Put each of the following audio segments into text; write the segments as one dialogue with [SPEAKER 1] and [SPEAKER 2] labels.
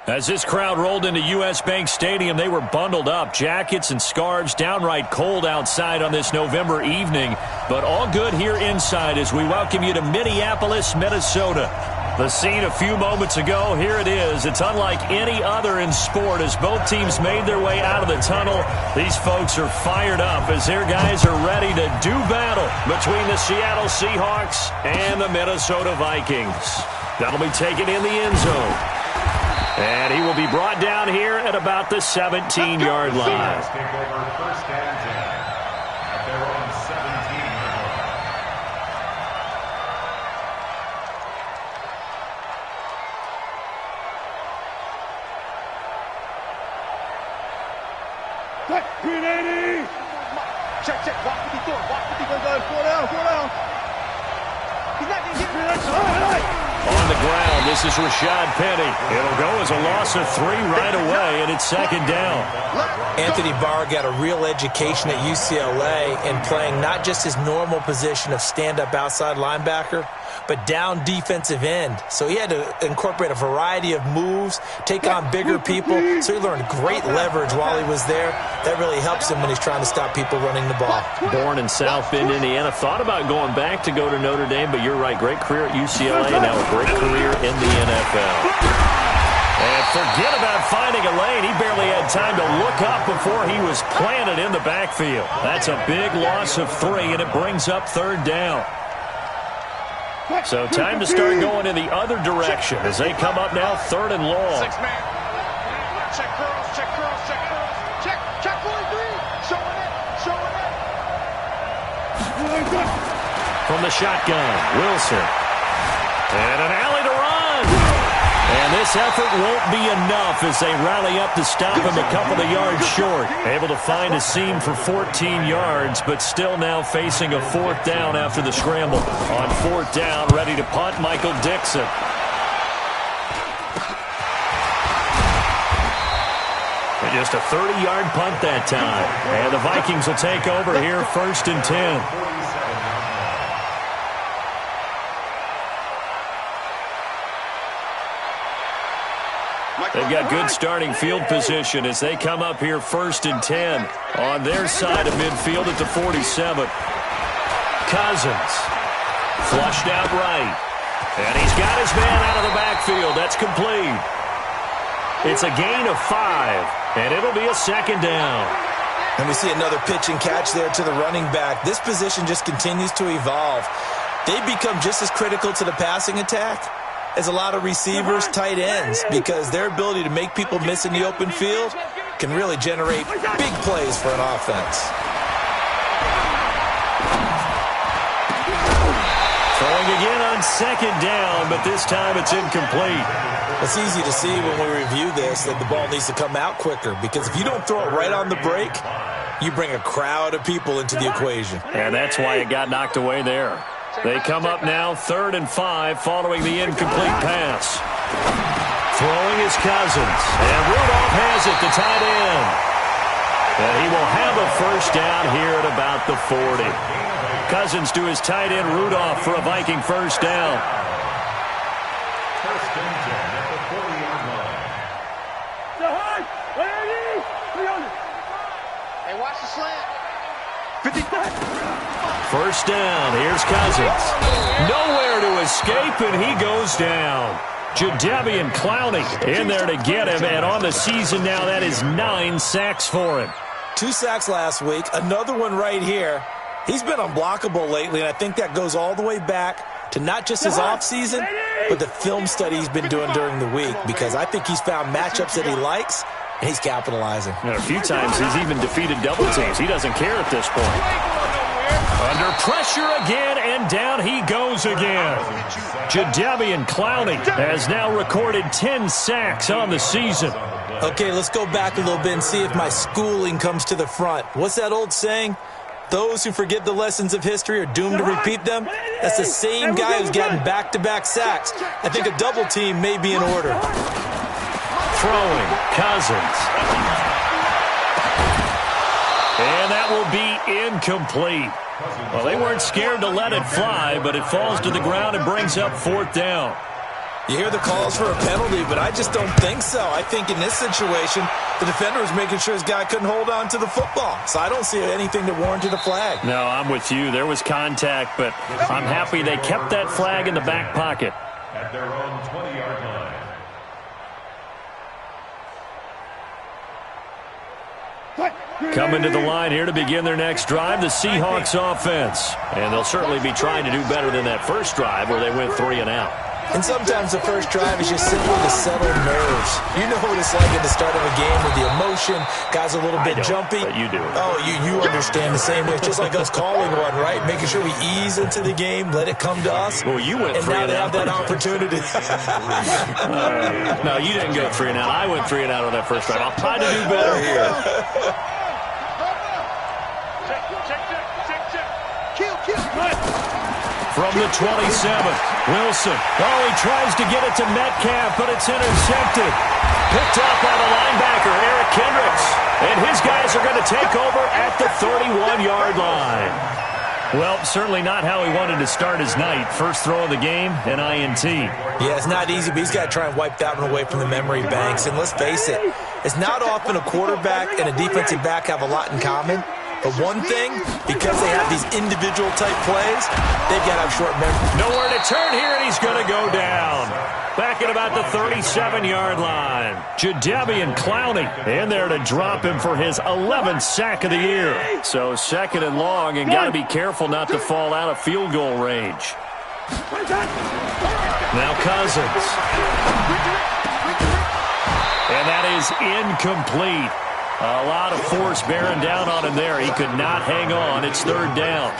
[SPEAKER 1] As this crowd rolled into U.S. Bank Stadium, they were bundled up, jackets and scarves, downright cold outside on this November evening. But all good here inside as we welcome you to Minneapolis, Minnesota. The scene a few moments ago, here it is. It's unlike any other in sport as both teams made their way out of the tunnel. These folks are fired up as their guys are ready to do battle between the Seattle Seahawks and the Minnesota Vikings. That'll be taken in the end zone. And he will be brought down here at about the 17-yard line.
[SPEAKER 2] Check. Walk 54. Walk 54. Go down. He's not going to get rid of
[SPEAKER 1] On the ground, this is Rashad Penny. It'll go as a loss of 3 right away, and it's second down.
[SPEAKER 3] Anthony Barr got a real education at UCLA in playing not just his normal position of stand-up outside linebacker, but down defensive end. So he had to incorporate a variety of moves, take on bigger people. So he learned great leverage while he was there. That really helps him when he's trying to stop people running the ball.
[SPEAKER 1] Born in South Bend, Indiana. Thought about going back to go to Notre Dame, but you're right. Great career at UCLA, now a great career in the NFL. And forget about finding a lane. He barely had time to look up before he was planted in the backfield. That's a big loss of 3, and it brings up third down. So time to start going in the other direction as they come up now third and long.
[SPEAKER 2] 6-man. Check curls. Check 43. Showing it.
[SPEAKER 1] From the shotgun, Wilson. And an alley to run. And this effort won't be enough as they rally up to stop him a couple of yards short. Able to find a seam for 14 yards, but still now facing a fourth down after the scramble. On fourth down, ready to punt, Michael Dixon. And just a 30-yard punt that time. And the Vikings will take over here first and 10. They've got good starting field position as they come up here first and 10 on their side of midfield at the 47. Cousins flushed out right. And he's got his man out of the backfield. That's complete. It's a gain of 5, and it'll be a second down.
[SPEAKER 3] And we see another pitch and catch there to the running back. This position just continues to evolve. They become just as critical to the passing attack as a lot of receivers, tight ends, because their ability to make people miss in the open field can really generate big plays for an offense.
[SPEAKER 1] Throwing again on second down, but this time it's incomplete.
[SPEAKER 3] It's easy to see when we review this that the ball needs to come out quicker, because if you don't throw it right on the break, you bring a crowd of people into the equation.
[SPEAKER 1] And that's why it got knocked away there. They come up now third and 5 following the incomplete pass. Throwing is Cousins. And Rudolph has it, the tight end. And he will have a first down here at about the 40. Cousins to his tight end Rudolph for a Viking first down.
[SPEAKER 2] First and 10 at the 40-yard line. Hey, watch the slant. 55.
[SPEAKER 1] First down, here's Cousins. Nowhere to escape, and he goes down. Jadeveon Clowney in there to get him, and on the season now, that is 9 sacks for him.
[SPEAKER 3] 2 sacks last week, another one right here. He's been unblockable lately, and I think that goes all the way back to not just his offseason, but the film study he's been doing during the week, because I think he's found matchups that he likes, and he's capitalizing.
[SPEAKER 1] And a few times he's even defeated double teams. He doesn't care at this point. Under pressure again, and down he goes again. Jadeveon Clowney has now recorded 10 sacks on the season.
[SPEAKER 3] Okay, let's go back a little bit and see if my schooling comes to the front. What's that old saying? Those who forget the lessons of history are doomed to repeat them. That's the same guy who's gotten back-to-back sacks. I think a double team may be in order.
[SPEAKER 1] Throwing, Cousins. And that will be incomplete. Well, they weren't scared to let it fly, but it falls to the ground and brings up fourth down.
[SPEAKER 3] You hear the calls for a penalty, but I just don't think so. I think in this situation, the defender was making sure his guy couldn't hold on to the football. So I don't see anything that warranted a flag.
[SPEAKER 1] No, I'm with you. There was contact, but I'm happy they kept that flag in the back pocket.
[SPEAKER 4] At their own 20-yard line.
[SPEAKER 1] Coming to the line here to begin their next drive, the Seahawks offense. And they'll certainly be trying to do better than that first drive where they went 3 and out.
[SPEAKER 3] And sometimes the first drive is just simply to settle nerves. You know what it's like at the start of a game with the emotion. Guys a little bit jumpy.
[SPEAKER 1] But you do.
[SPEAKER 3] Oh, you understand the same way. It's just like us calling one, right? Making sure we ease into the game, let it come to us.
[SPEAKER 1] Well, you went 3 and out.
[SPEAKER 3] And now they have that opportunity.
[SPEAKER 1] No, you didn't go 3 and out. I went 3 and out on that first drive. I'll try to do better here. From the 27, Wilson. Oh, he tries to get it to Metcalf, but it's intercepted. Picked up by the linebacker, Eric Kendricks. And his guys are going to take over at the 31-yard line. Well, certainly not how he wanted to start his night. First throw of the game, an INT.
[SPEAKER 3] Yeah, it's not easy, but he's got to try and wipe that one away from the memory banks. And let's face it, it's not often a quarterback and a defensive back have a lot in common. But one thing, because they have these individual-type plays, they've got to have short memory.
[SPEAKER 1] Nowhere to turn here, and he's going to go down. Back at about the 37-yard line. Jadeveon Clowney in there to drop him for his 11th sack of the year. So second and long, and got to be careful not to fall out of field goal range. Now Cousins. And that is incomplete. A lot of force bearing down on him there. He could not hang on. It's third down.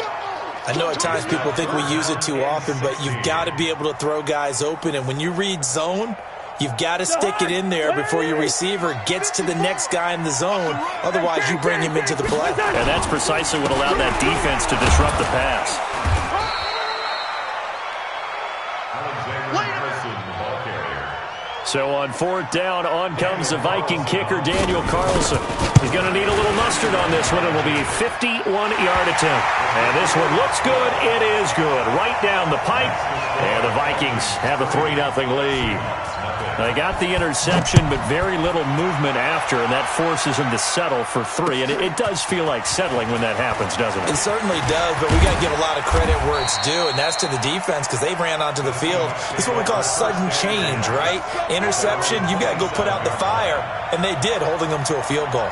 [SPEAKER 3] I know at times people think we use it too often, but you've got to be able to throw guys open. And when you read zone, you've got to stick it in there before your receiver gets to the next guy in the zone. Otherwise, you bring him into the play.
[SPEAKER 1] And that's precisely what allowed that defense to disrupt the pass. So on fourth down, on comes the Viking kicker, Daniel Carlson. He's going to need a little mustard on this one. It will be a 51-yard attempt. And this one looks good. It is good. Right down the pipe. And the Vikings have a 3-0 lead. They got the interception, but very little movement after, and that forces them to settle for 3. And it does feel like settling when that happens, doesn't it?
[SPEAKER 3] It certainly does, but we got to give a lot of credit where it's due, and that's to the defense because they ran onto the field. This is what we call sudden change, right? Interception, you got to go put out the fire, and they did, holding them to a field goal.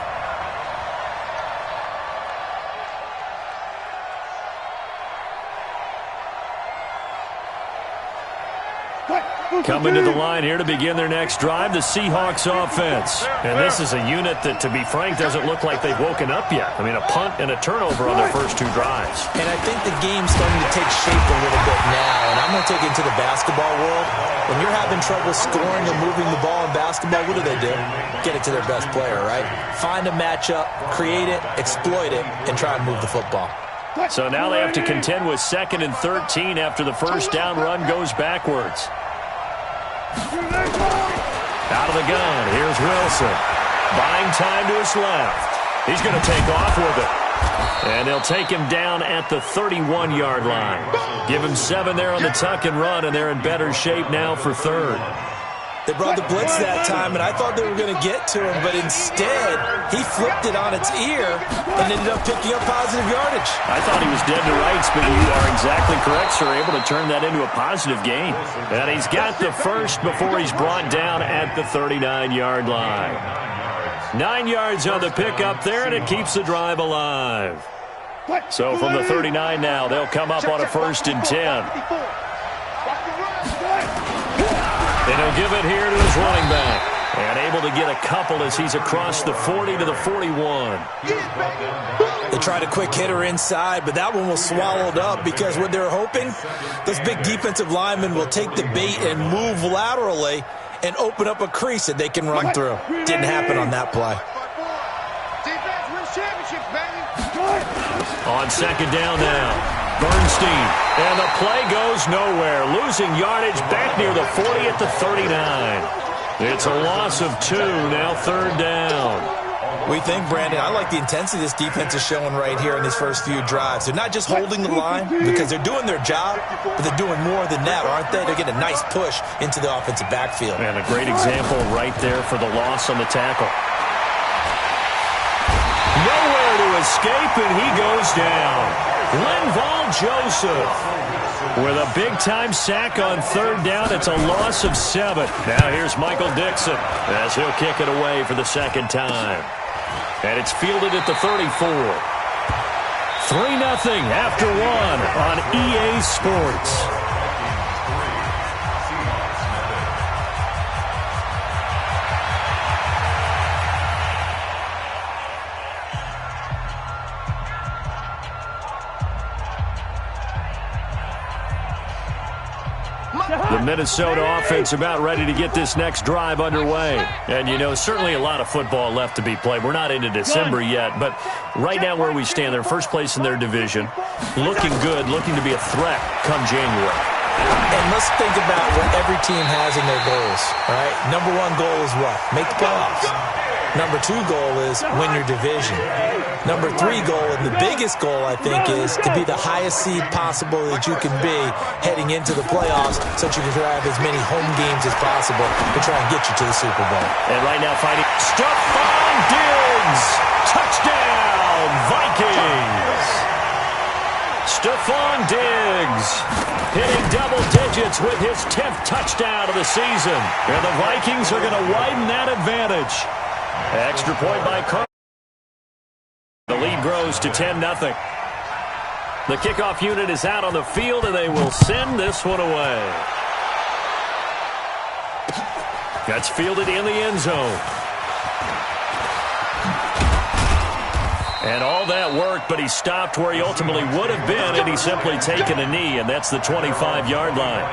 [SPEAKER 1] Coming to the line here to begin their next drive, the Seahawks offense. And this is a unit that, to be frank, doesn't look like they've woken up yet. I mean, a punt and a turnover on their first 2 drives.
[SPEAKER 3] And I think the game's starting to take shape a little bit now. And I'm going to take it into the basketball world. When you're having trouble scoring and moving the ball in basketball, what do? Get it to their best player, right? Find a matchup, create it, exploit it, and try and move the football.
[SPEAKER 1] So now they have to contend with 2nd and 13 after the first down run goes backwards. Out of the gun, here's Wilson. Buying time to his left. He's going to take off with it. And they'll take him down at the 31-yard line. Give him 7 there on the tuck and run, and they're in better shape now for 3rd.
[SPEAKER 3] They brought the blitz that time, and I thought they were going to get to him, but instead, he flipped it on its ear and ended up picking up positive yardage.
[SPEAKER 1] I thought he was dead to rights, but you are exactly correct, sir. Able to turn that into a positive gain. And he's got the first before he's brought down at the 39-yard line. 9 yards on the pickup there, and it keeps the drive alive. So from the 39 now, they'll come up on a 1st and 10. And he'll give it here to his running back. And able to get a couple as he's across the 40 to the 41.
[SPEAKER 3] They tried a quick hitter inside, but that one was swallowed up because what they're hoping, those big defensive linemen will take the bait and move laterally and open up a crease that they can run through. Didn't happen on that play.
[SPEAKER 1] On 2nd down now. Bernstein, and the play goes nowhere. Losing yardage back near the 40 at the 39. It's a loss of 2, now 3rd down.
[SPEAKER 3] We think, Brandon, I like the intensity this defense is showing right here in these first few drives. They're not just holding the line because they're doing their job, but they're doing more than that, aren't they? They're getting a nice push into the offensive backfield.
[SPEAKER 1] And a great example right there for the loss on the tackle. Nowhere to escape, and he goes down. Linval Joseph with a big-time sack on third down. It's a loss of 7. Now here's Michael Dixon as he'll kick it away for the second time. And it's fielded at the 34. 3-0 after 1 on EA Sports. The Minnesota offense about ready to get this next drive underway. And, you know, certainly a lot of football left to be played. We're not into December yet, but right now where we stand, they're first place in their division. Looking good, looking to be a threat come January.
[SPEAKER 3] And let's think about what every team has in their goals, right? Number 1 goal is what? Make the playoffs. Number 2 goal is win your division. Number 3 goal, and the biggest goal, I think, is to be the highest seed possible that you can be heading into the playoffs so that you can have as many home games as possible to try and get you to the Super Bowl.
[SPEAKER 1] And right now fighting Stephon Diggs. Touchdown, Vikings. Stephon Diggs hitting double digits with his 10th touchdown of the season. And the Vikings are going to widen that advantage. Extra point by Carter. The lead grows to 10-0. The kickoff unit is out on the field, and they will send this one away. That's fielded in the end zone. And all that work, but he stopped where he ultimately would have been, and he's simply taken a knee, and that's the 25-yard line.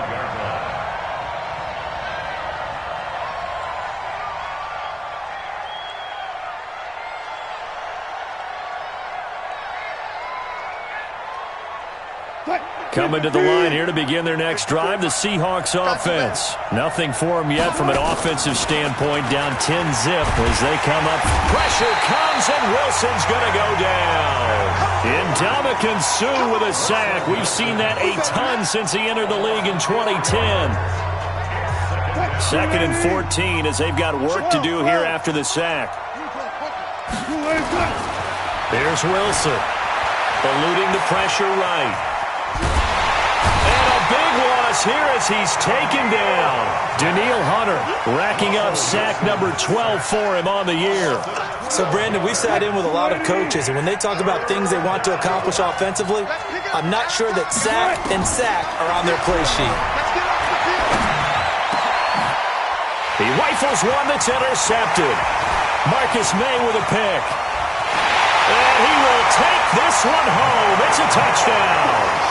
[SPEAKER 1] Coming to the line here to begin their next drive, the Seahawks offense. Nothing for them yet from an offensive standpoint, down 10-0 as they come up. Pressure comes, and Wilson's going to go down. Ndamukong Suh with a sack. We've seen that a ton since he entered the league in 2010. 2nd and 14 as they've got work to do here after the sack. There's Wilson, eluding the pressure right. Big loss here as he's taken down. Danielle Hunter racking up sack number 12 for him on the year.
[SPEAKER 3] So, Brandon, we sat in with a lot of coaches, and when they talk about things they want to accomplish offensively, I'm not sure that sack and sack are on their play sheet.
[SPEAKER 1] He rifles one that's intercepted. Marcus May with a pick. And he will take this one home. It's a touchdown.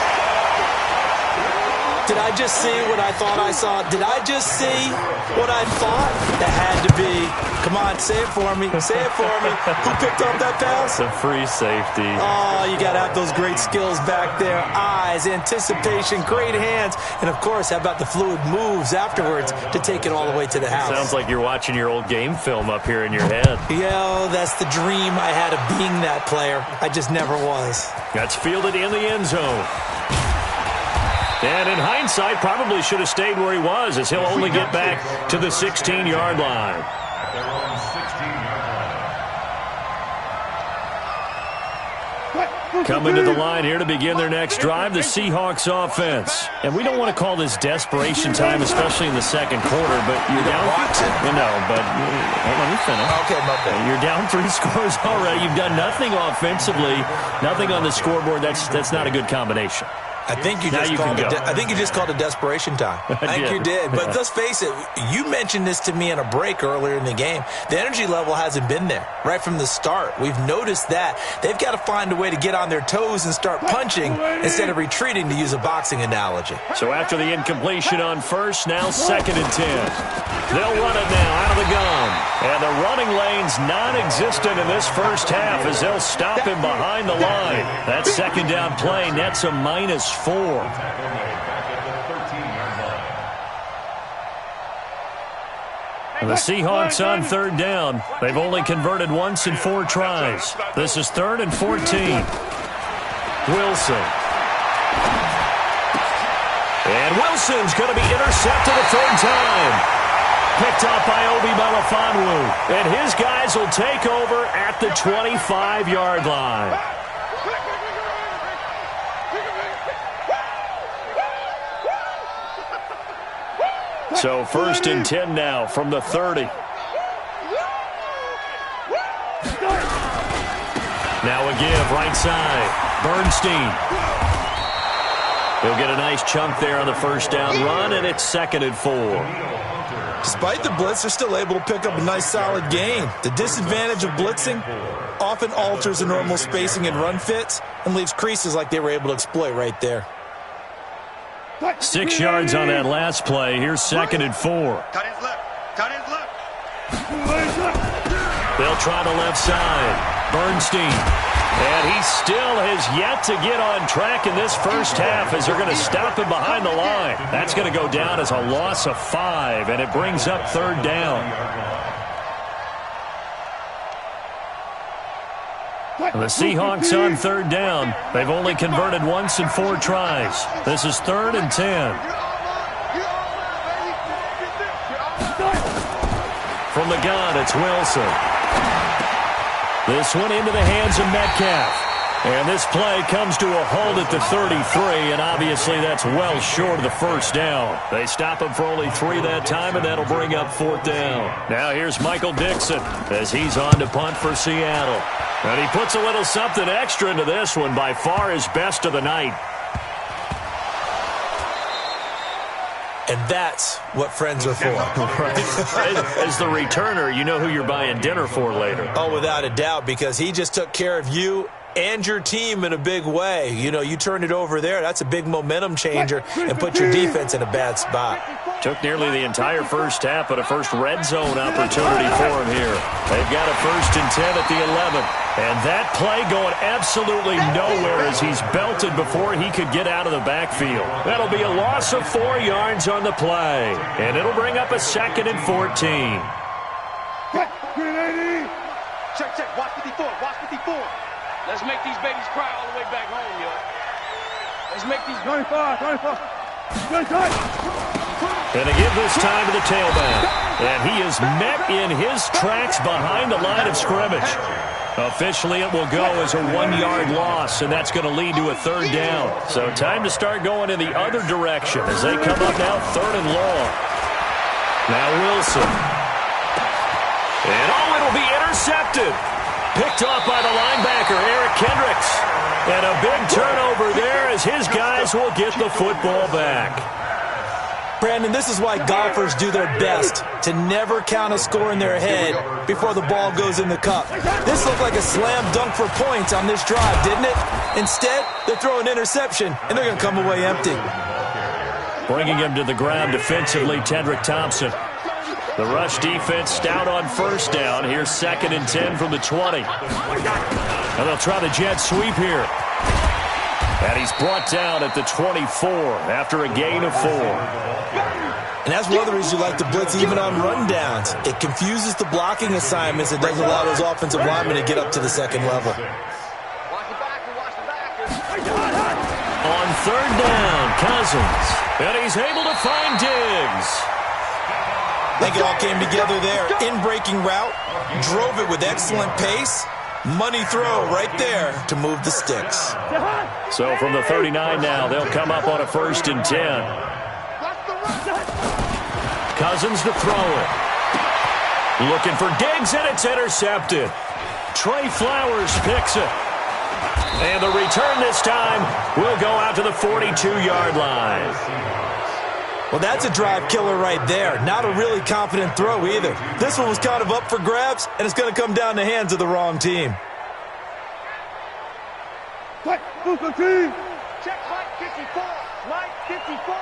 [SPEAKER 3] Did I just see what I thought I saw? Did I just see what I thought? That had to be. Come on, say it for me. Say it for me. Who picked up that pass?
[SPEAKER 1] It's a free safety.
[SPEAKER 3] Oh, you got to have those great skills back there. Eyes, anticipation, great hands. And, of course, how about the fluid moves afterwards to take it all the way to the house?
[SPEAKER 1] Sounds like you're watching your old game film up here in your head.
[SPEAKER 3] Yeah, that's the dream I had of being that player. I just never was.
[SPEAKER 1] That's fielded in the end zone. And in hindsight, probably should have stayed where he was, as he'll only get back to the 16-yard line. Coming to the line here to begin their next drive, the Seahawks offense. And we don't want to call this desperation time, especially in the second quarter, but you're down. Let me finish.
[SPEAKER 3] Okay, my bad.
[SPEAKER 1] You're down 3 scores already. You've done nothing offensively, nothing on the scoreboard. That's not a good combination.
[SPEAKER 3] I think you just called it desperation time. I think you did. But let's face it, you mentioned this to me in a break earlier in the game. The energy level hasn't been there right from the start. We've noticed that. They've got to find a way to get on their toes and start punching instead of retreating, to use a boxing analogy.
[SPEAKER 1] So after the incompletion on first, now 2nd and 10. They'll run it now out of the gun. And the running lane's non-existent in this first half as they'll stop him behind the line. That second down play nets a -4. The Seahawks on third down. They've only converted once in 4 tries. This is 3rd and 14. Wilson. And Wilson's going to be intercepted a 3rd time. Picked up by Obi Melifonwu. And his guys will take over at the 25-yard line. So 1st and 10 now from the 30. Now a give right side. Bernstein. He'll get a nice chunk there on the 1st down run, and it's 2nd and 4.
[SPEAKER 3] Despite the blitz, they're still able to pick up a nice solid gain. The disadvantage of blitzing often alters the normal spacing and run fits and leaves creases like they were able to exploit right there.
[SPEAKER 1] 6 yards on that last play. Here's 2nd and 4.
[SPEAKER 2] Cut his left. Cut his left.
[SPEAKER 1] They'll try the left side. Bernstein. And he still has yet to get on track in this first half as they're going to stop him behind the line. That's going to go down as a loss of 5, and it brings up 3rd down. The Seahawks on 3rd down. They've only converted once in 4 tries. This is 3rd and 10. From the gun, it's Wilson. This one into the hands of Metcalf. And this play comes to a halt at the 33, and obviously that's well short of the 1st down. They stop him for only 3 that time, and that'll bring up 4th down. Now here's Michael Dixon as he's on to punt for Seattle. And he puts a little something extra into this one, by far his best of the night.
[SPEAKER 3] And that's what friends are for.
[SPEAKER 1] Right. As the returner, you know who you're buying dinner for later.
[SPEAKER 3] Oh, without a doubt, because he just took care of you and your team in a big way. You know, you turn it over there, that's a big momentum changer and put your defense in a bad spot.
[SPEAKER 1] Took nearly the entire first half, but a first red zone opportunity for him here. They've got a 1st and 10 at the 11. And that play going absolutely nowhere as he's belted before he could get out of the backfield. That'll be a loss of 4 yards on the play. And it'll bring up a 2nd and 14.
[SPEAKER 2] Check, check. Watch 54. Watch 54.
[SPEAKER 5] Let's make these babies cry all the way back home, yo. Let's make these...
[SPEAKER 2] 25.
[SPEAKER 1] And a give this time to the tailback. And he is met in his tracks behind the line of scrimmage. Officially, it will go as a 1-yard loss, and that's going to lead to a 3rd down. So time to start going in the other direction as they come up now 3rd and long. Now Wilson. And it'll be intercepted. Picked off by the linebacker, Eric Kendricks. And a big turnover there as his guys will get the football back.
[SPEAKER 3] Brandon, this is why golfers do their best to never count a score in their head before the ball goes in the cup. This looked like a slam dunk for points on this drive, didn't it? Instead, they're throwing interception, and they're going to come away empty.
[SPEAKER 1] Bringing him to the ground defensively, Tedrick Thompson. The rush defense stout on 1st down. Here's 2nd and 10 from the 20. And they'll try the jet sweep here. And he's brought down at the 24 after a gain of 4.
[SPEAKER 3] And that's one of the reasons you like to blitz even on rundowns. It confuses the blocking assignments. It doesn't allow those offensive linemen to get up to the 2nd level.
[SPEAKER 1] On 3rd down, Cousins. And he's able to find Diggs.
[SPEAKER 3] I think it all came together there. In-breaking route, drove it with excellent pace. Money throw right there to move the sticks.
[SPEAKER 1] So from the 39 now, they'll come up on a 1st and 10. Cousins to throw it. Looking for Diggs, and it's intercepted. Trey Flowers picks it. And the return this time will go out to the 42-yard line.
[SPEAKER 3] Well, that's a drive killer right there. Not a really confident throw either. This one was kind of up for grabs, and it's going to come down the hands of the wrong team.
[SPEAKER 2] Check, Mike 54. Mike 54.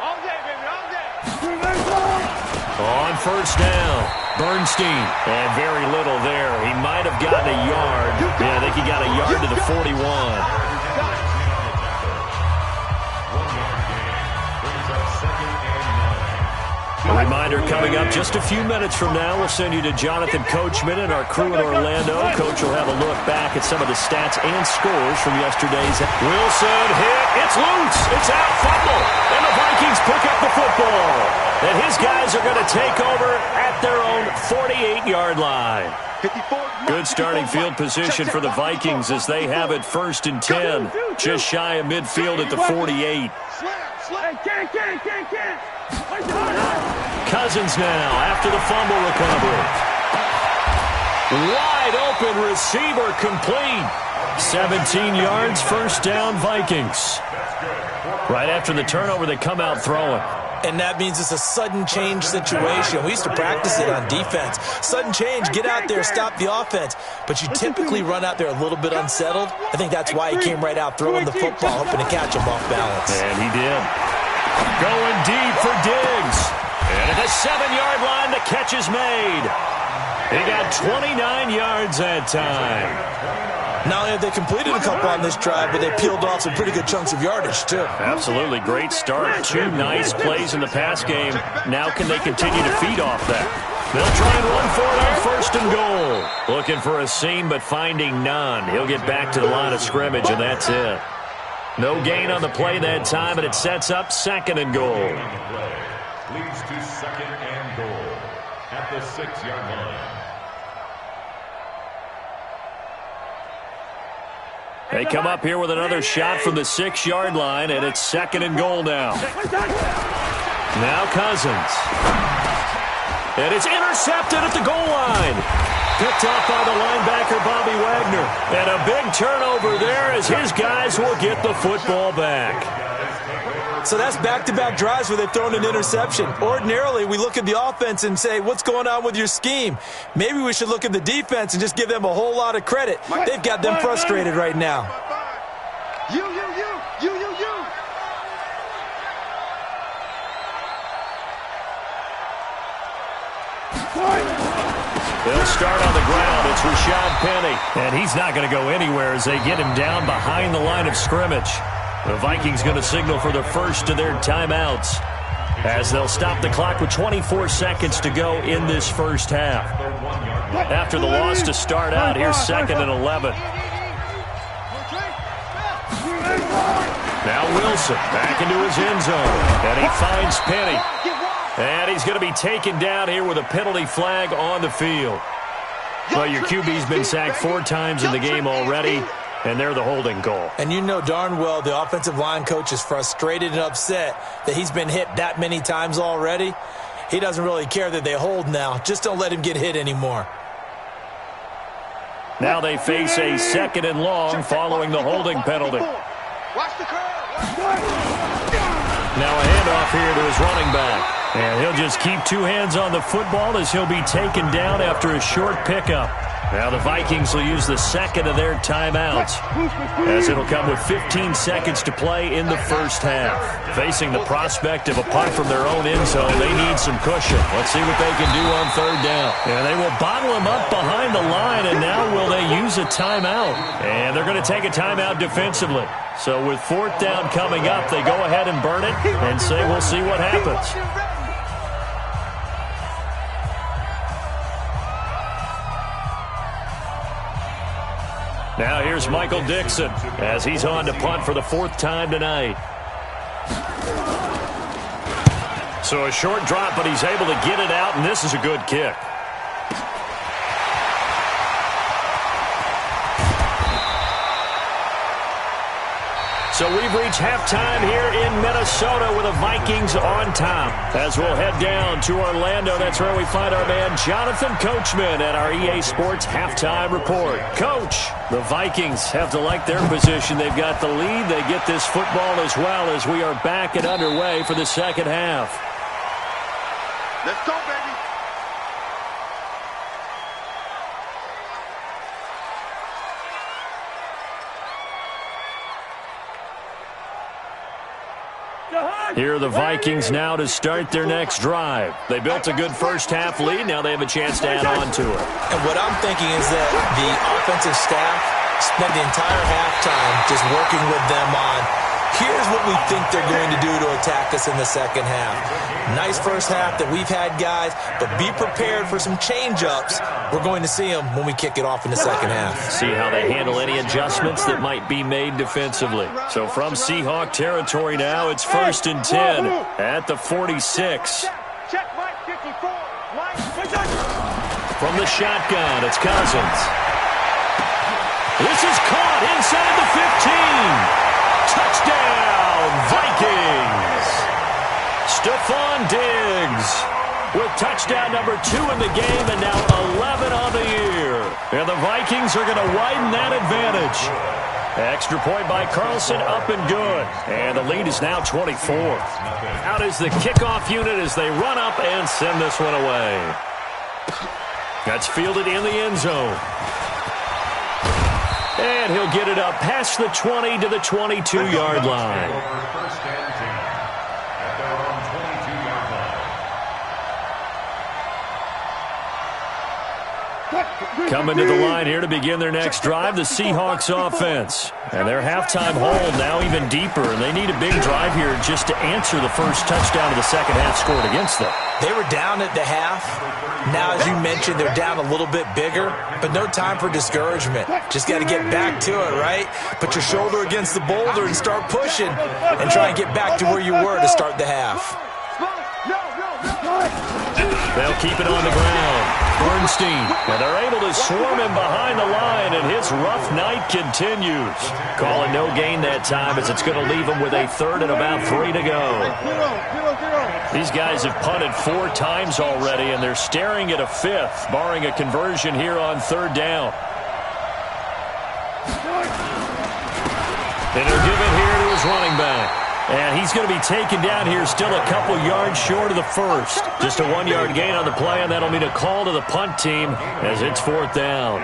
[SPEAKER 2] All day, baby, all day.
[SPEAKER 1] On 1st down, Bernstein. And very little there. He might have gotten a yard. Yeah, I think he got a yard to the 41. A reminder coming up just a few minutes from now, we'll send you to Jonathan Coachman and our crew in Orlando. Coach will have a look back at some of the stats and scores from yesterday's. Wilson hit. It's loose. It's out. Fumble. And the Vikings pick up the football. And his guys are going to take over at their own 48-yard line. Good starting field position for the Vikings as they have it 1st and 10. Just shy of midfield at the 48. Cousins now after the fumble recovery. Wide open receiver complete. 17 yards, 1st down Vikings. Right after the turnover, they come out throwing.
[SPEAKER 3] And that means it's a sudden change situation. We used to practice it on defense. Sudden change, get out there, stop the offense. But you typically run out there a little bit unsettled. I think that's why he came right out throwing the football, hoping to catch him off balance.
[SPEAKER 1] And he did. Going deep for Diggs. And at the 7-yard line, the catch is made. He got 29 yards that time.
[SPEAKER 3] Not only have they completed a couple on this drive, but they peeled off some pretty good chunks of yardage, too.
[SPEAKER 1] Absolutely. Great start. 2 nice plays in the pass game. Now can they continue to feed off that? They'll try and run for it on 1st and goal. Looking for a seam, but finding none. He'll get back to the line of scrimmage, and that's it. No gain on the play that time, and it sets up 2nd and goal.
[SPEAKER 4] Leads to 2nd and goal at the 6-yard line.
[SPEAKER 1] They come up here with another shot from the 6-yard line, and it's 2nd and goal now. Now Cousins. And it's intercepted at the goal line. Picked off by the linebacker, Bobby Wagner. And a big turnover there as his guys will get the football back.
[SPEAKER 3] So that's back-to-back drives where they've thrown an interception. Ordinarily, we look at the offense and say, what's going on with your scheme? Maybe we should look at the defense and just give them a whole lot of credit. They've got them frustrated right now.
[SPEAKER 2] You.
[SPEAKER 1] They'll start on the ground. It's Rashad Penny. And he's not going to go anywhere as they get him down behind the line of scrimmage. The Vikings going to signal for the first of their timeouts as they'll stop the clock with 24 seconds to go in this first half. After the loss to start out, here's 2nd and 11. Now Wilson back into his end zone, and he finds Penny. And he's going to be taken down here with a penalty flag on the field. Well, your QB's been sacked 4 times in the game already, and they're the holding goal.
[SPEAKER 3] And you know darn well the offensive line coach is frustrated and upset that he's been hit that many times already. He doesn't really care that they hold now. Just don't let him get hit anymore.
[SPEAKER 1] Now they face a 2nd and long following the holding penalty.
[SPEAKER 2] Watch the curve.
[SPEAKER 1] Now a handoff here to his running back. And he'll just keep 2 hands on the football as he'll be taken down after a short pickup. Now the Vikings will use the 2nd of their timeouts as it'll come with 15 seconds to play in the first half. Facing the prospect of a punt from their own end zone, they need some cushion. Let's see what they can do on 3rd down. And they will bottle him up behind the line, and now will they use a timeout? And they're going to take a timeout defensively. So with 4th down coming up, they go ahead and burn it and say we'll see what happens. Now here's Michael Dixon as he's on to punt for the 4th time tonight. So a short drop, but he's able to get it out, and this is a good kick. So we've reached halftime here in Minnesota with the Vikings on top. As we'll head down to Orlando, that's where we find our man Jonathan Coachman at our EA Sports Halftime Report. Coach, the Vikings have to like their position. They've got the lead. They get this football as well as we are back and underway for the second half.
[SPEAKER 2] Let's go, baby.
[SPEAKER 1] Here are the Vikings now to start their next drive. They built a good first half lead. Now they have a chance to add on to it.
[SPEAKER 3] And what I'm thinking is that the offensive staff spent the entire halftime just working with them on Here's what we think they're going to do to attack us in the second half. Nice first half that we've had, guys, but be prepared for some change-ups. We're going to see them when we kick it off in the second half.
[SPEAKER 1] See how they handle any adjustments that might be made defensively. So from Seahawk territory now, it's 1st and 10 at the 46. From the shotgun, it's Cousins. This is caught inside the 15. Touchdown, Vikings. Stephon Diggs with touchdown number 2 in the game and now 11 on the year. And the Vikings are going to widen that advantage. Extra point by Carlson, up and good. And the lead is now 24. Out is the kickoff unit as they run up and send this one away. That's fielded in the end zone. And he'll get it up past the 20 to the 22-yard line.
[SPEAKER 4] First and 10 at their own 22-yard line.
[SPEAKER 1] Coming to the line here to begin their next drive, the Seahawks offense. And their halftime hold now even deeper, and they need a big drive here just to answer the first touchdown of the second half scored against them.
[SPEAKER 3] They were down at the half. Now, as you mentioned, they're down a little bit bigger, but no time for discouragement. Just got to get back to it, right? Put your shoulder against the boulder and start pushing and try and get back to where you were to start the half.
[SPEAKER 1] They'll keep it on the ground. Bernstein, and they're able to swarm him behind the line, and his rough night continues. Calling no gain that time as it's going to leave him with a third and about 3 to go. These guys have punted 4 times already, and they're staring at a 5th, barring a conversion here on 3rd down. And they'll give it here to his running back. And he's going to be taken down here still a couple yards short of the first. Just a 1-yard gain on the play, and that'll mean a call to the punt team as it's 4th down.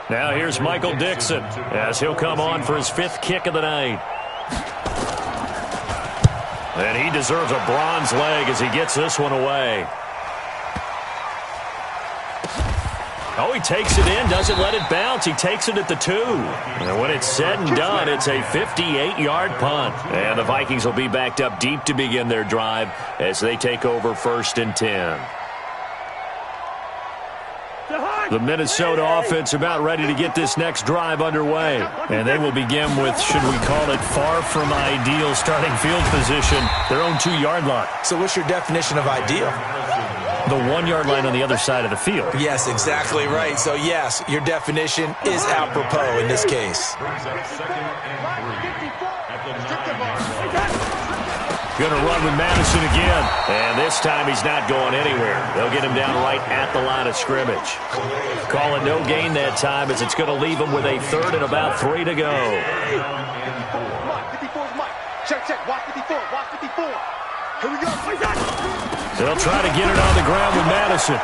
[SPEAKER 1] Now here's Michael Dixon as he'll come on for his 5th kick of the night. And he deserves a bronze leg as he gets this one away. Oh, he takes it in, doesn't let it bounce. He takes it at the 2. And when it's said and done, it's a 58-yard punt. And the Vikings will be backed up deep to begin their drive as they take over 1st and 10. The Minnesota offense about ready to get this next drive underway. And they will begin with, should we call it, far from ideal starting field position, their own 2-yard line.
[SPEAKER 3] So what's your definition of ideal?
[SPEAKER 1] The 1-yard line on the other side of the field.
[SPEAKER 3] Yes, exactly right. So, yes, your definition is apropos in this case.
[SPEAKER 1] Going to run with Madison again. And this time he's not going anywhere. They'll get him down right at the line of scrimmage. Calling no gain that time as it's going to leave him with a 3rd and about 3 to go.
[SPEAKER 2] Check. Watch 54. Watch 54. Here we go.
[SPEAKER 1] They'll try to get it on the ground with Madison.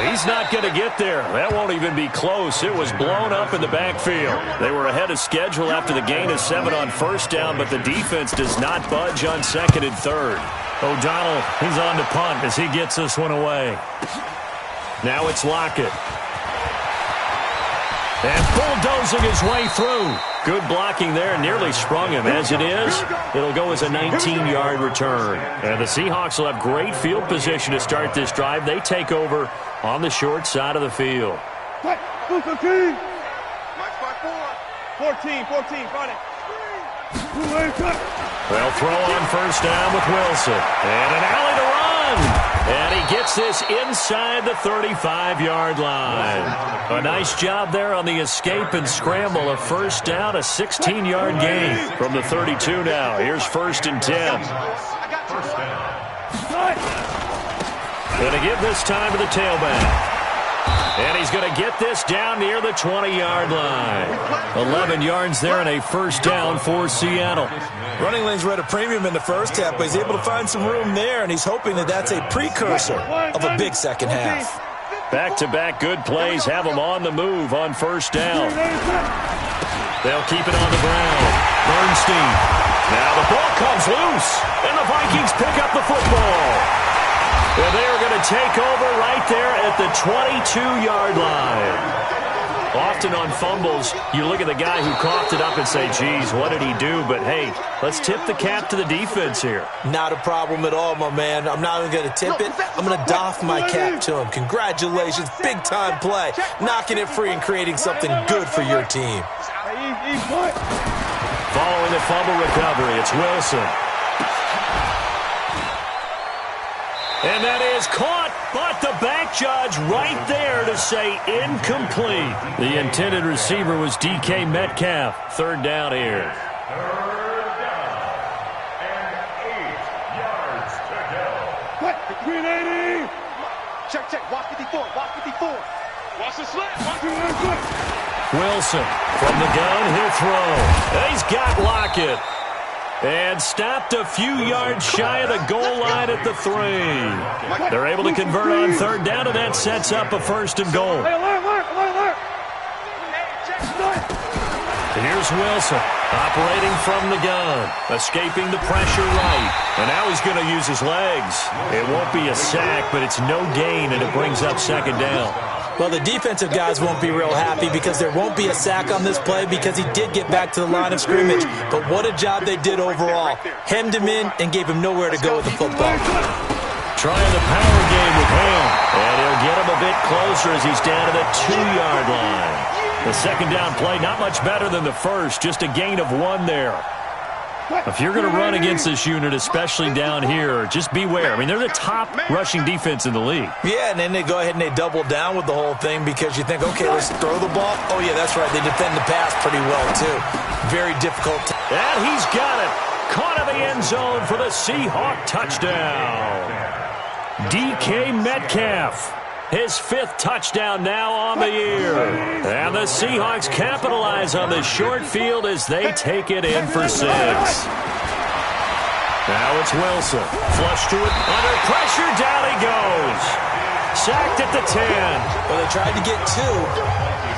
[SPEAKER 1] He's not going to get there. That won't even be close. It was blown up in the backfield. They were ahead of schedule after the gain of 7 on 1st down, but the defense does not budge on 2nd and 3rd. O'Donnell, he's on to punt as he gets this one away. Now it's Lockett. And bulldozing his way through. Good blocking there, nearly sprung him. As it is, it'll go as a 19-yard return. And the Seahawks will have great field position to start this drive. They take over on the short side of the field.
[SPEAKER 2] 14, front it.
[SPEAKER 1] They'll throw on 1st down with Wilson. And an alley to run. And he gets this inside the 35-yard line. A nice job there on the escape and scramble. A 1st down, a 16-yard gain from the 32 now. Here's 1st and 10. Going to give this time to the tailback. And he's going to get this down near the 20-yard line. 11 yards there and a 1st down for Seattle.
[SPEAKER 3] Running lanes were at a premium in the first half, but he's able to find some room there, and he's hoping that that's a precursor of a big second half.
[SPEAKER 1] Back-to-back good plays have him on the move on 1st down. They'll keep it on the ground. Bernstein. Now the ball comes loose, and the Vikings pick up the football. And they are going to take over right there at the 22-yard line. Often on fumbles, you look at the guy who coughed it up and say, geez, what did he do? But, hey, let's tip the cap to the defense here.
[SPEAKER 3] Not a problem at all, my man. I'm not even going to tip it. I'm going to doff my cap to him. Congratulations. Big-time play. Knocking it free and creating something good for your team.
[SPEAKER 1] Following the fumble recovery, it's Wilson. And that is caught, but the back judge right there to say incomplete. The intended receiver was DK Metcalf. Third down here.
[SPEAKER 4] Third down and 8 yards to go.
[SPEAKER 2] What? 380. Check, check. Watch 54. Watch 54.
[SPEAKER 5] Watch the slant. Watch
[SPEAKER 1] Wilson from the gun, he'll throw. He's got Lockett. And stopped a few yards shy of the goal line at the 3. They're able to convert on third down, and that sets up a first and goal. Here's Wilson, operating from the gun, escaping the pressure right. And now he's going to use his legs. It won't be a sack, but it's no gain, and it brings up second down.
[SPEAKER 3] Well, the defensive guys won't be real happy because there won't be a sack on this play because he did get back to the line of scrimmage. But what a job they did overall. Hemmed him in and gave him nowhere to go with the football.
[SPEAKER 1] Trying the power game with him. And he'll get him a bit closer as he's down to the 2-yard line. The second down play, not much better than the first, just a gain of 1 there. If you're going to run against this unit, especially down here, just beware. I mean, they're the top rushing defense in the league.
[SPEAKER 3] Yeah, and then they go ahead and they double down with the whole thing because you think, okay, let's throw the ball. Oh, yeah, that's right. They defend the pass pretty well, too. Very difficult.
[SPEAKER 1] And he's got it. Caught in the end zone for the Seahawks touchdown. DK Metcalf. His 5th touchdown now on the year. And the Seahawks capitalize on the short field as they take it in for 6. Now it's Wilson. Flush to it. Under pressure. Down he goes. Sacked at the 10.
[SPEAKER 3] Well, they tried to get 2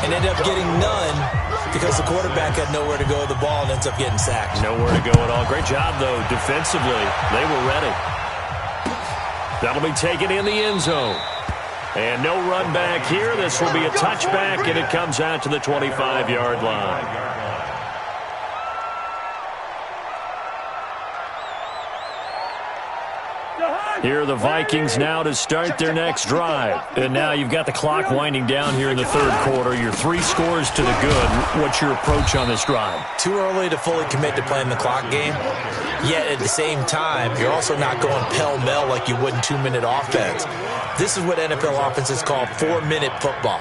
[SPEAKER 3] and ended up getting none because the quarterback had nowhere to go with the ball and ends up getting sacked.
[SPEAKER 1] Nowhere to go at all. Great job, though, defensively. They were ready. That'll be taken in the end zone. And no run back here. This will be a touchback, and it comes out to the 25-yard line. Here are the Vikings now to start their next drive. And now you've got the clock winding down here in the third quarter. You're 3 scores to the good. What's your approach on this drive?
[SPEAKER 3] Too early to fully commit to playing the clock game. Yet at the same time, you're also not going pell-mell like you would in 2-minute offense. This is what NFL offenses call 4-minute football.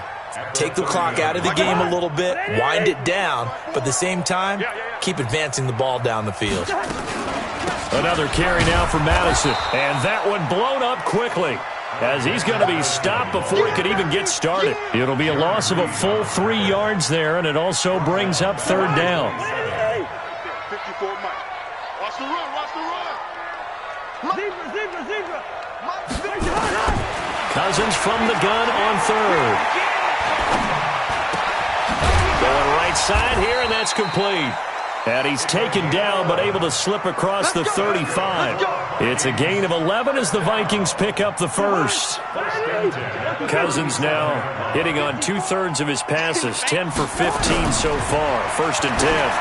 [SPEAKER 3] Take the clock out of the game a little bit, wind it down, but at the same time, keep advancing the ball down the field.
[SPEAKER 1] Another carry now for Madison, and that one blown up quickly as he's going to be stopped before he could even get started. It'll be a loss of a full 3 yards there, and it also brings up third down.
[SPEAKER 5] 54 Mike. Watch the run, watch the run.
[SPEAKER 1] Cousins from the gun on third. Going right side here, and that's complete. And he's taken down, but able to slip across the 35. It's a gain of 11 as the Vikings pick up the first. Cousins now hitting on 2/3 of his passes, 10 for 15 so far. 1st and 10.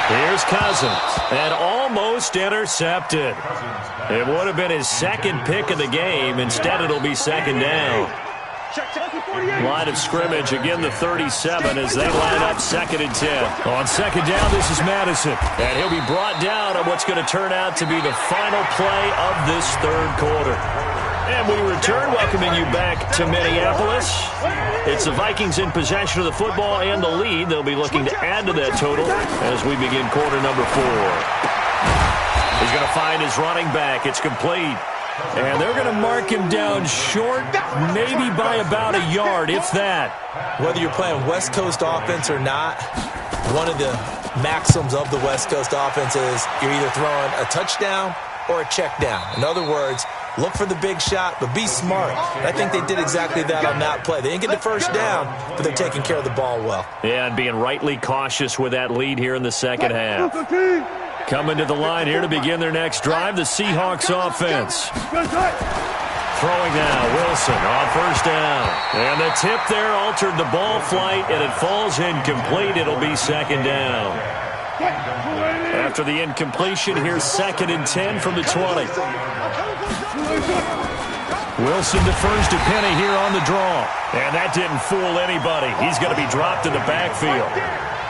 [SPEAKER 1] Here's Cousins, and almost intercepted. It would have been his 2nd pick of the game. Instead, it'll be 2nd down. Line of scrimmage, again the 37 as they line up 2nd and 10. On 2nd down, this is Madison. And he'll be brought down on what's going to turn out to be the final play of this third quarter. And we return, welcoming you back to Minneapolis. It's the Vikings in possession of the football and the lead. They'll be looking to add to that total as we begin quarter number 4. He's going to find his running back. It's complete. And they're going to mark him down short, maybe by about a yard, if that.
[SPEAKER 3] Whether you're playing West Coast offense or not, one of the maxims of the West Coast offense is you're either throwing a touchdown or a check down. In other words, Look for the big shot, but be smart. And I think they did exactly that on that play. They didn't get the first down, but they're taking care of the ball well.
[SPEAKER 1] Yeah, and being rightly cautious with that lead here in the second half. Coming to the line here to begin their next drive, the Seahawks offense. Throwing now, Wilson on first down. And the tip there altered the ball flight, and it falls incomplete. It'll be second down. After the incompletion, here's 2nd and 10 from the 20. Wilson defers to Penny here on the draw. And that didn't fool anybody. He's going to be dropped in the backfield.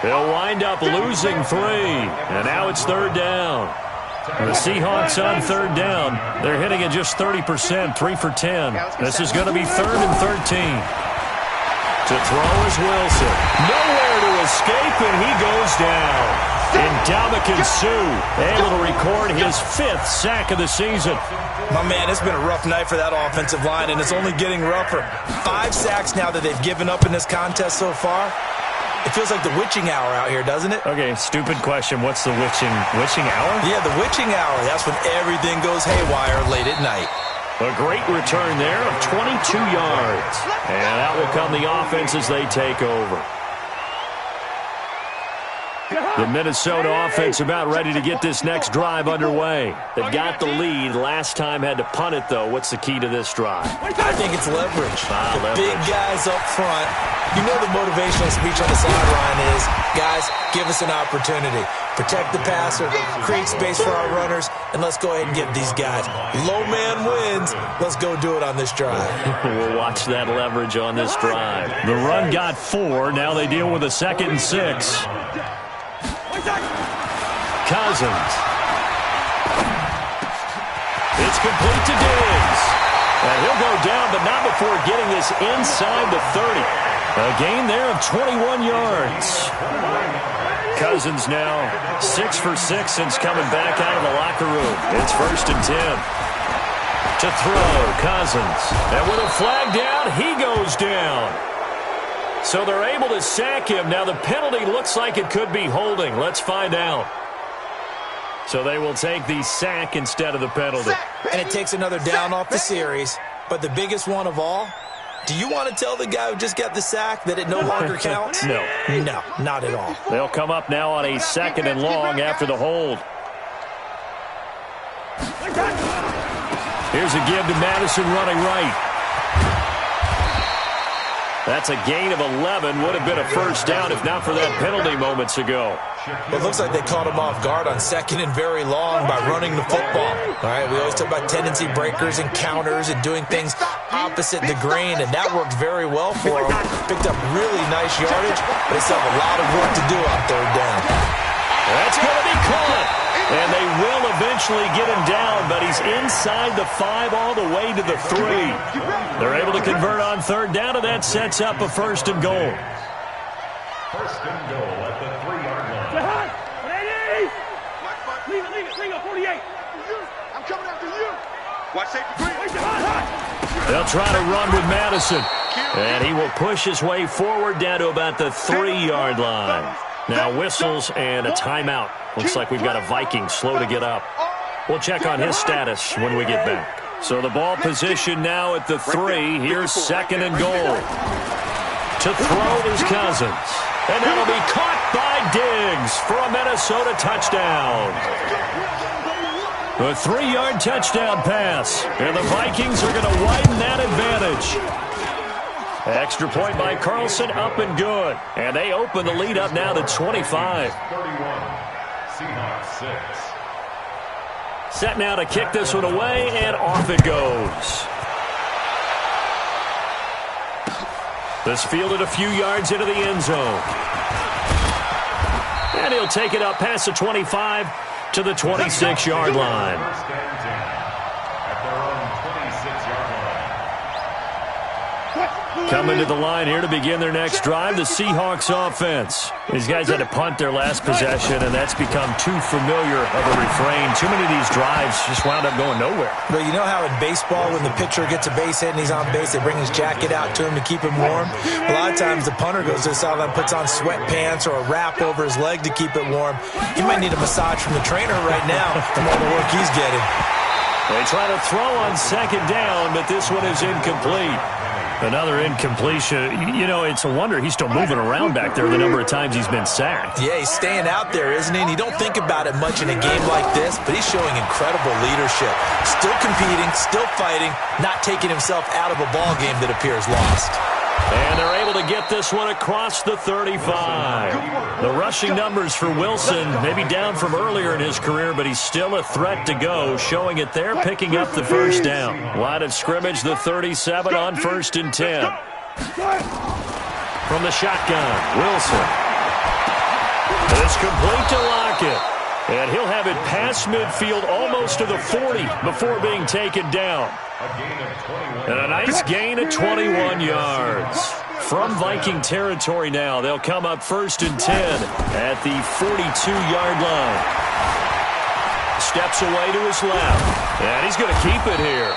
[SPEAKER 1] He'll wind up losing 3. And now it's 3rd down. The Seahawks on 3rd down. They're hitting at just 30%, 3 for 10. This is going to be 3rd and 13. To throw is Wilson. Nowhere to escape, and he goes down. Ndamukong Suh able to record his 5th sack of the season.
[SPEAKER 3] My man, it's been a rough night for that offensive line, and it's only getting rougher. 5 sacks now that they've given up in this contest so far. It feels like the witching hour out here, doesn't it?
[SPEAKER 1] Okay, stupid question. What's the witching hour?
[SPEAKER 3] Yeah, the witching hour. That's when everything goes haywire late at night.
[SPEAKER 1] A great return there of 22 yards. And out will come the offense as they take over. The Minnesota offense about ready to get this next drive underway. They've got the lead. Last time had to punt it, though. What's the key to this drive?
[SPEAKER 3] I think it's leverage. The big guys up front. You know the motivational speech on the sideline is, guys, give us an opportunity. Protect the passer, create space for our runners, and let's go ahead and give these guys. Low man wins. Let's go do it on this drive.
[SPEAKER 1] We'll watch that leverage on this drive. The run got 4. Now they deal with a 2nd and 6. Cousins. It's complete to Diggs. And he'll go down, but not before getting this inside the 30. A gain there of 21 yards. Cousins now 6 for 6 since coming back out of the locker room. It's 1st and 10. To throw, Cousins. And with a flag down, he goes down. So they're able to sack him. Now the penalty looks like it could be holding. Let's find out. So they will take the sack instead of the penalty.
[SPEAKER 3] And it takes another down off the series. But the biggest one of all, do you want to tell the guy who just got the sack that it no longer counts?
[SPEAKER 1] No.
[SPEAKER 3] No, not at all.
[SPEAKER 1] They'll come up now on a 2nd and long after the hold. Here's a give to Madison running right. That's a gain of 11. Would have been a first down if not for that penalty moments ago.
[SPEAKER 3] Well, it looks like they caught him off guard on 2nd and very long by running the football. All right, we always talk about tendency breakers and counters and doing things opposite the grain, and that worked very well for him. Picked up really nice yardage, but they still have a lot of work to do on 3rd down.
[SPEAKER 1] That's going to be caught. And they will eventually get him down, but he's inside the 5 all the way to the 3. They're able to convert on 3rd down, and that sets up a 1st and goal.
[SPEAKER 4] 1st and goal at the 3-yard line.
[SPEAKER 2] Leave it, 48. I'm coming after you. Watch safety.
[SPEAKER 1] They'll try to run with Madison. And he will push his way forward down to about the 3-yard line. Now whistles and a timeout. Looks like we've got a Viking slow to get up. We'll check on his status when we get back. So the ball position now at the 3. Here's 2nd and goal. To throw is Cousins. And that'll be caught by Diggs for a Minnesota touchdown. A 3-yard touchdown pass. And the Vikings are going to widen that advantage. Extra point by Carlson, up and good. And they open the lead up now to 25.
[SPEAKER 4] 31. Seahawks 6.
[SPEAKER 1] Set now to kick this one away, and off it goes. This fielded a few yards into the end zone. And he'll take it up past the 25 to the 26-yard line.
[SPEAKER 4] At their own 26-yard line.
[SPEAKER 1] Coming to the line here to begin their next drive, the Seahawks offense. These guys had to punt their last possession, and that's become too familiar of a refrain. Too many of these drives just wound up going nowhere.
[SPEAKER 3] Well, you know how in baseball, when the pitcher gets a base hit and he's on base, they bring his jacket out to him to keep him warm? A lot of times the punter goes to the sideline, puts on sweatpants or a wrap over his leg to keep it warm. He might need a massage from the trainer right now from all the work he's getting.
[SPEAKER 1] They try to throw on second down, but this one is incomplete. Another incompletion. You know, it's a wonder he's still moving around back there the number of times he's been sacked.
[SPEAKER 3] Yeah, he's staying out there, isn't he? And you don't think about it much in a game like this, but he's showing incredible leadership. Still competing, still fighting, not taking himself out of a ball game that appears lost.
[SPEAKER 1] And they're able to get this one across the 35. The rushing numbers for Wilson maybe down from earlier in his career, but he's still a threat to go, showing it there, picking up the first down. Line of scrimmage, the 37 on 1st and 10. From the shotgun, Wilson. It's complete to Lockett. And he'll have it past midfield almost to the 40 before being taken down. And a nice gain of 21 yards. From Viking territory now, they'll come up 1st and 10 at the 42-yard line. Steps away to his left. And he's going to keep it here.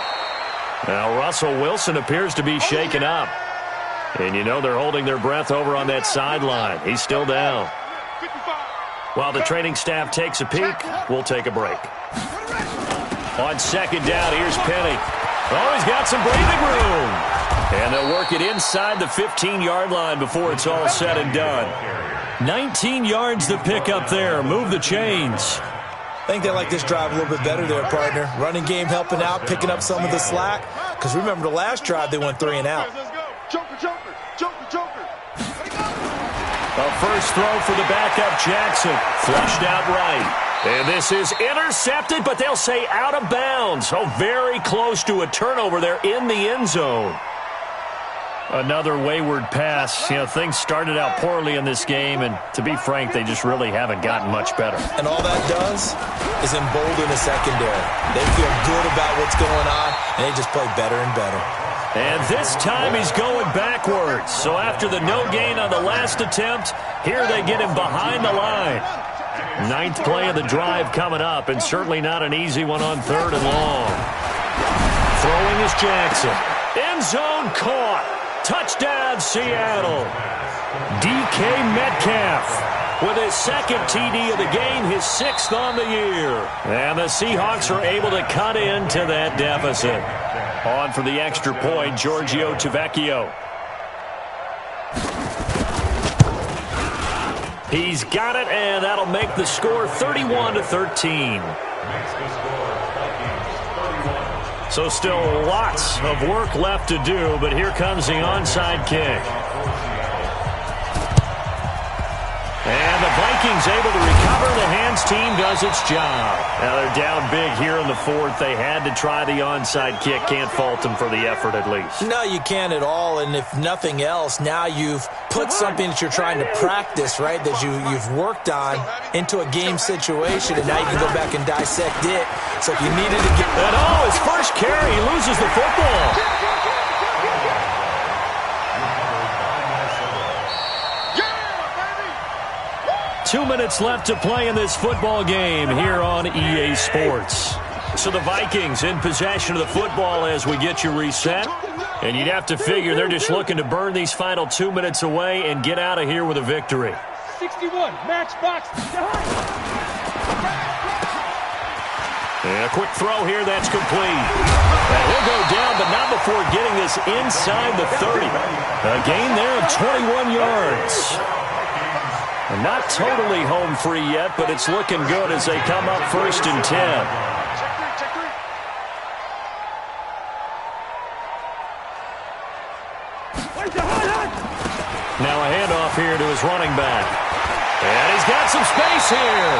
[SPEAKER 1] Now Russell Wilson appears to be shaken up. And you know they're holding their breath over on that sideline. He's still down. While the training staff takes a peek, we'll take a break. On second down, here's Penny. Oh, he's got some breathing room. And they'll work it inside the 15-yard line before it's all said and done. 19 yards to pick up there. Move the chains.
[SPEAKER 3] I think they like this drive a little bit better there, partner. Running game helping out, picking up some of the slack. Because remember, the last drive, they went 3 and out.
[SPEAKER 1] A first throw for the backup, Jackson. Flushed out right. And this is intercepted, but they'll say out of bounds. Oh, very close to a turnover there in the end zone. Another wayward pass. You know, things started out poorly in this game, and to be frank, they just really haven't gotten much better.
[SPEAKER 3] And all that does is embolden the secondary. They feel good about what's going on, and they just play better and better.
[SPEAKER 1] And this time he's going backwards. So after the no gain on the last attempt, here they get him behind the line. 9th play of the drive coming up, and certainly not an easy one on 3rd and long. Throwing is Jackson. End zone caught. Touchdown, Seattle. DK Metcalf with his 2nd TD of the game, his 6th on the year. And the Seahawks are able to cut into that deficit. On for the extra point, Giorgio Tavecchio. He's got it, and that'll make the score 31-13. So still lots of work left to do, but here comes the onside kick. And the Vikings able to recover. The hands team does its job. Now they're down big here in the 4th. They had to try the onside kick. Can't fault them for the effort at least.
[SPEAKER 3] No, you can't at all. And if nothing else, now you've put something that you're trying to practice, right, that you've worked on into a game situation, and now you can go back and dissect it. So if you needed to get...
[SPEAKER 1] And oh, his first carry, he loses the football. 2 minutes left to play in this football game here on EA Sports. So the Vikings in possession of the football as we get you reset. And you'd have to figure they're just looking to burn these final 2 minutes away and get out of here with a victory.
[SPEAKER 2] 61, matchbox.
[SPEAKER 1] And a quick throw here, that's complete. And he'll go down, but not before getting this inside the 30. A gain there of 21 yards. And not totally home free yet, but it's looking good as they come up 1st and 10. Now a handoff here to his running back. And he's got some space here.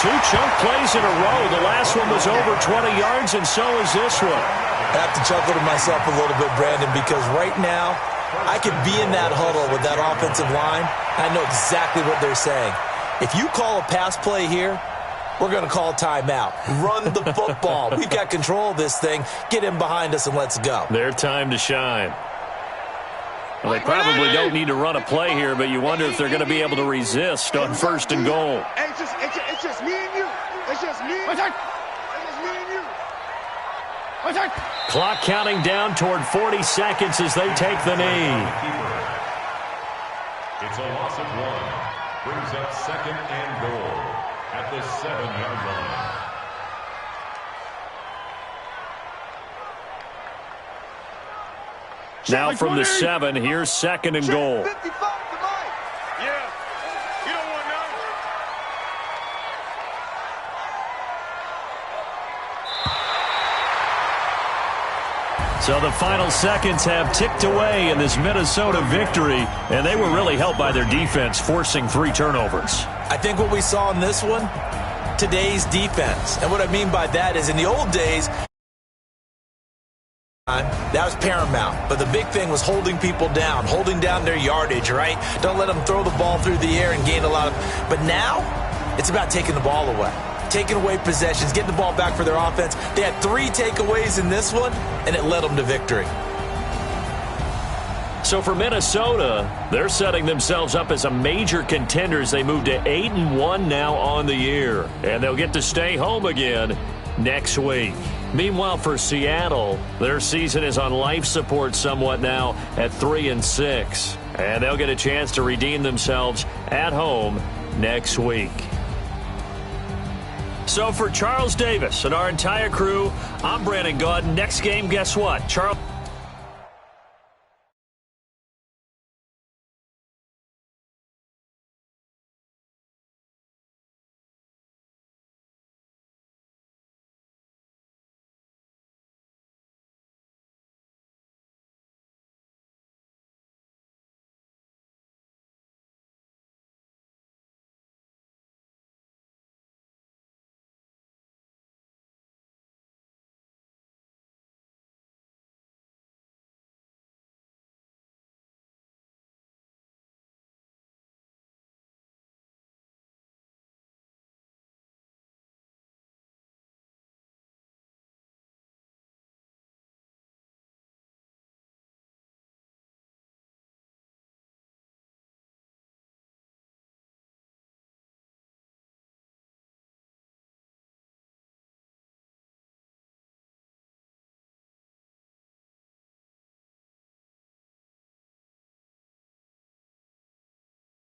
[SPEAKER 1] 2 chunk plays in a row. The last one was over 20 yards, and so is this one.
[SPEAKER 3] I have to chuckle to myself a little bit, Brandon, because right now I could be in that huddle with that offensive line. I know exactly what they're saying. If you call a pass play here, we're going to call timeout. Run the football. We've got control of this thing. Get in behind us and let's go.
[SPEAKER 1] Their time to shine. Well, they probably don't need to run a play here, but you wonder if they're going to be able to resist on 1st and goal.
[SPEAKER 2] Hey, it's just me and you. It's just me. It's just me and you.
[SPEAKER 1] Clock counting down toward 40 seconds as they take the knee.
[SPEAKER 4] It's a loss of 1. Brings up 2nd and goal at the 7-yard line.
[SPEAKER 1] Now from the 7, here's 2nd and goal.
[SPEAKER 2] 55 to Mike.
[SPEAKER 5] Yeah. You don't want none.
[SPEAKER 1] So the final seconds have ticked away in this Minnesota victory, and they were really helped by their defense, forcing 3 turnovers.
[SPEAKER 3] I think what we saw in this one, today's defense. And what I mean by that is in the old days, that was paramount. But the big thing was holding people down, holding down their yardage, right? Don't let them throw the ball through the air and gain a lot of. But now, it's about taking the ball away. Taking away possessions, getting the ball back for their offense. They had 3 takeaways in this one, and it led them to victory.
[SPEAKER 1] So for Minnesota, they're setting themselves up as a major contender as they move to 8-1 now on the year. And they'll get to stay home again next week. Meanwhile, for Seattle, their season is on life support somewhat now at 3-6. And they'll get a chance to redeem themselves at home next week. So for Charles Davis and our entire crew, I'm Brandon Gaudin. Next game, guess what? Charles